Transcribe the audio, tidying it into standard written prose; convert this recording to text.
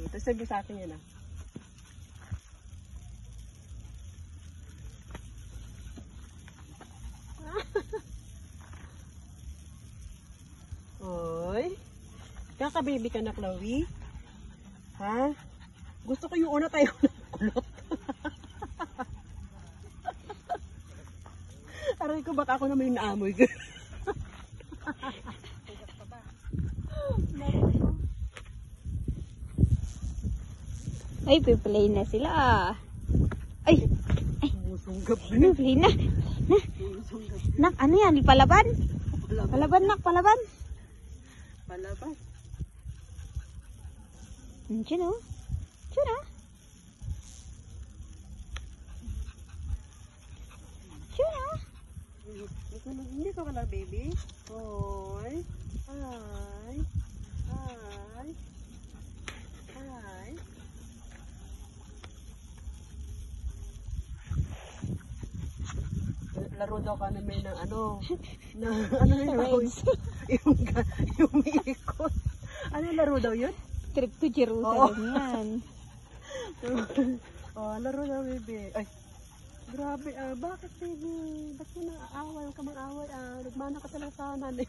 Tapos sabi sa akin yan ah. Oy. Kaka-baby ka na, Chloe? Ha? Gusto ko yung una tayo ng kulot. Aray ko, baka ako naman yung naamoy ko. Ay, piplay na sila. Ay! Ay! Piplay na. Nak, ano yan? Palaban? Palaban, nak, palaban. Palaban. Diyan o. Diyan o. Diyan o. Hindi ko ka na, baby. Hoy. Hi. Hi. Hi. Laro daw ka namin ng ano. Na, ano yung Reds. yung umiikot. Ano yung laro daw yun? Trip to Jerusalem yan. Oh, laro daw, baby. Ay, grabe. Bakit, baby? Ba't mo nang aaway? Huwag ka mang away. Nagmana ka talaga sa nanay.